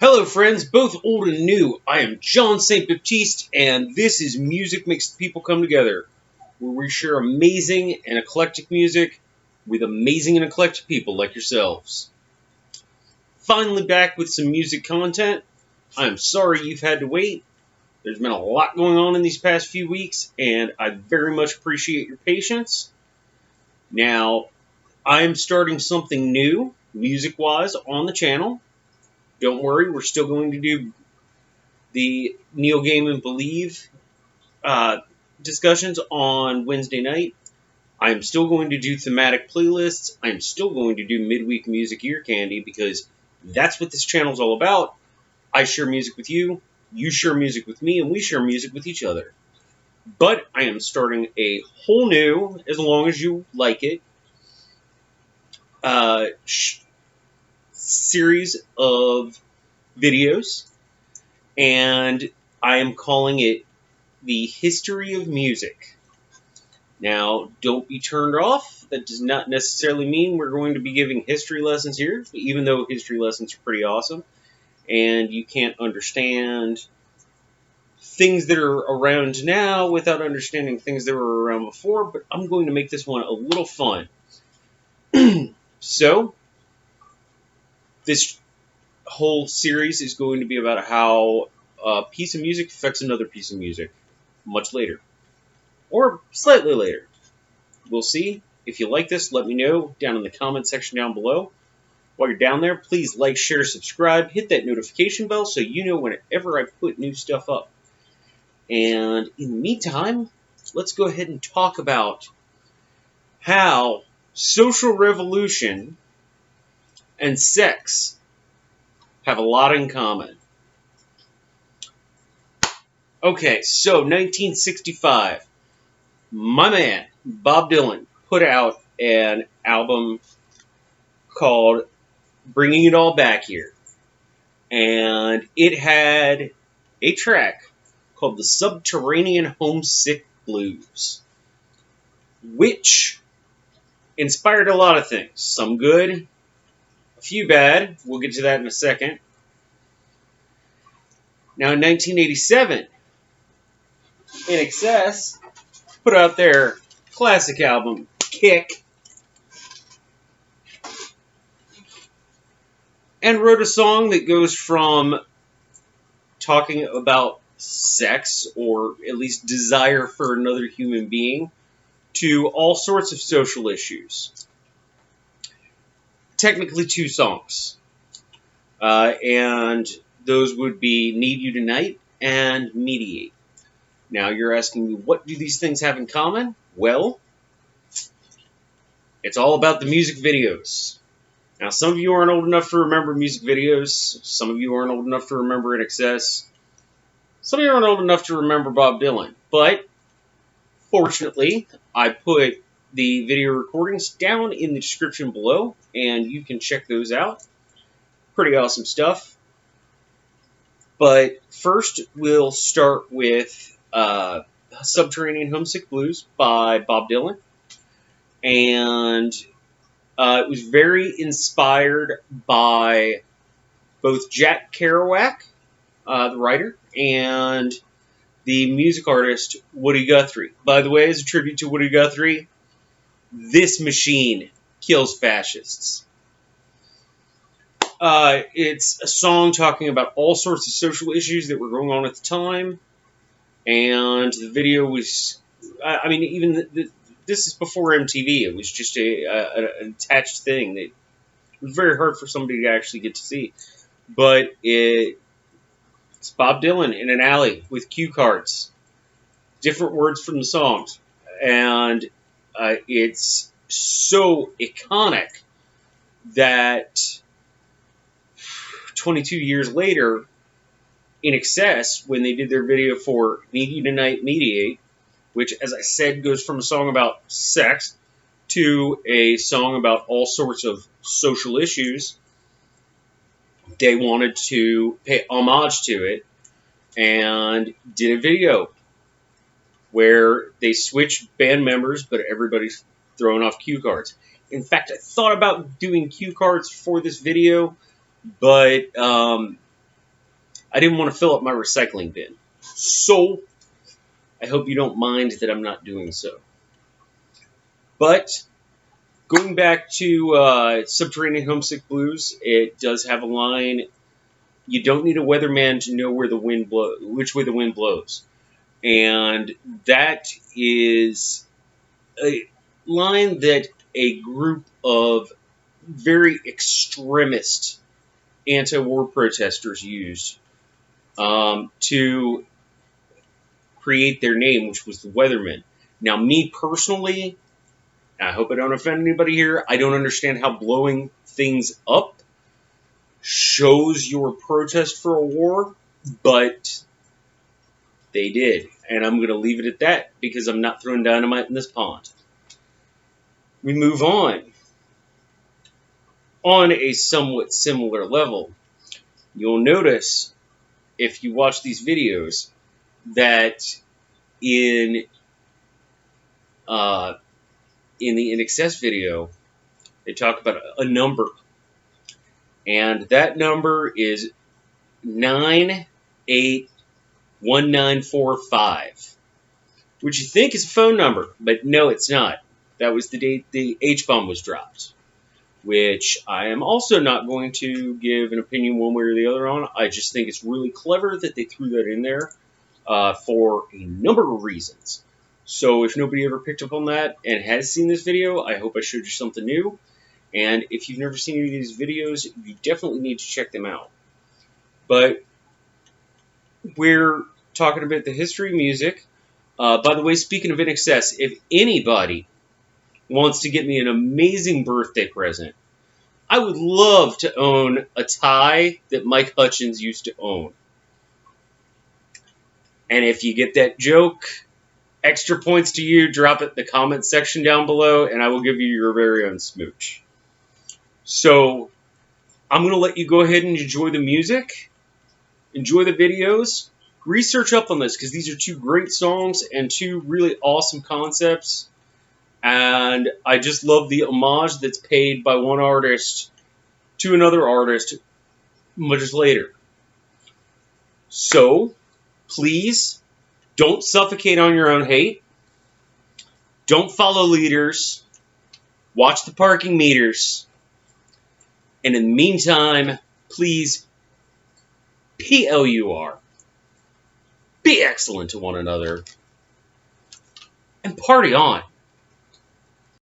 Hello friends, both old and new. I am John St. Baptiste, and this is Music Makes People Come Together, where we share amazing and eclectic music with amazing and eclectic people like yourselves. Finally back with some music content. I'm sorry you've had to wait. There's been a lot going on in these past few weeks, and I very much appreciate your patience. Now, I'm starting something new, music-wise, on the channel. Don't worry, we're still going to do the Neil Gaiman Believe discussions on Wednesday night. I'm still going to do thematic playlists. I'm still going to do midweek music ear candy because that's what this channel's all about. I share music with you, you share music with me, and we share music with each other. But I am starting a whole new, as long as you like it, series of videos, and I am calling it The History of Music. Now, don't be turned off. That does not necessarily mean we're going to be giving history lessons here, even though history lessons are pretty awesome, and you can't understand things that are around now without understanding things that were around before, but I'm going to make this one a little fun. So, this whole series is going to be about how a piece of music affects another piece of music much later, or slightly later. We'll see. If you like this, let me know down in the comment section down below. While you're down there, please like, share, subscribe, hit that notification bell so you know whenever I put new stuff up. And in the meantime, let's go ahead and talk about how social revolution and sex have a lot in common. Okay, so 1965, my man, Bob Dylan, put out an album called Bringing It All Back Here. And it had a track called The Subterranean Homesick Blues, which inspired a lot of things. Some good, a few bad. We'll get to that in a second. Now, in 1987, INXS put out their classic album, Kick, and wrote a song that goes from talking about sex, or at least desire for another human being, to all sorts of social issues. Technically 2 songs. And those would be Need You Tonight and Mediate. Now you're asking me, what do these things have in common? Well, it's all about the music videos. Now, some of you aren't old enough to remember music videos. Some of you aren't old enough to remember INXS. Some of you aren't old enough to remember Bob Dylan. But, fortunately, I put the video recordings down in the description below, and you can check those out. Pretty awesome stuff. But first, we'll start with Subterranean Homesick Blues by Bob Dylan. And it was very inspired by both Jack Kerouac, the writer, and the music artist Woody Guthrie. By the way, as a tribute to Woody Guthrie, this machine kills fascists. It's a song talking about all sorts of social issues that were going on at the time, and the video was, this is before MTV. It was just an attached thing that it was very hard for somebody to actually get to see. But it's Bob Dylan in an alley with cue cards, different words from the songs, and it's so iconic that 22 years later, INXS, when they did their video for Need You Tonight, Mediate, which, as I said, goes from a song about sex to a song about all sorts of social issues, they wanted to pay homage to it and did a video where they switched band members, but everybody's throwing off cue cards. In fact, I thought about doing cue cards for this video, but I didn't want to fill up my recycling bin. So, I hope you don't mind that I'm not doing so. But, going back to Subterranean Homesick Blues, it does have a line, you don't need a weatherman to know where the wind which way the wind blows. And that is a line that a group of very extremist anti-war protesters used to create their name, which was the Weathermen. Now, me personally, I hope I don't offend anybody here, I don't understand how blowing things up shows your protest for a war, but they did. And I'm going to leave it at that because I'm not throwing dynamite in this pond. We move on. On a somewhat similar level, you'll notice, if you watch these videos, that in the INXS video, they talk about a number, and that number is 981945, which you think is a phone number, but no, it's not. That was the date the H-bomb was dropped, which I am also not going to give an opinion one way or the other on. I just think it's really clever that they threw that in there for a number of reasons. So if nobody ever picked up on that and has seen this video, I hope I showed you something new. And if you've never seen any of these videos, you definitely need to check them out. But we're talking about the history of music. By the way, speaking of INXS, if anybody wants to get me an amazing birthday present, I would love to own a tie that Mike Hutchins used to own. And if you get that joke, extra points to you. Drop it in the comments section down below, and I will give you your very own smooch. So, I'm going to let you go ahead and enjoy the music, enjoy the videos, research up on this, because these are two great songs and two really awesome concepts. And I just love the homage that's paid by one artist to another artist much later. So, please, don't suffocate on your own hate. Don't follow leaders. Watch the parking meters. And in the meantime, please, PLUR, be excellent to one another, and party on.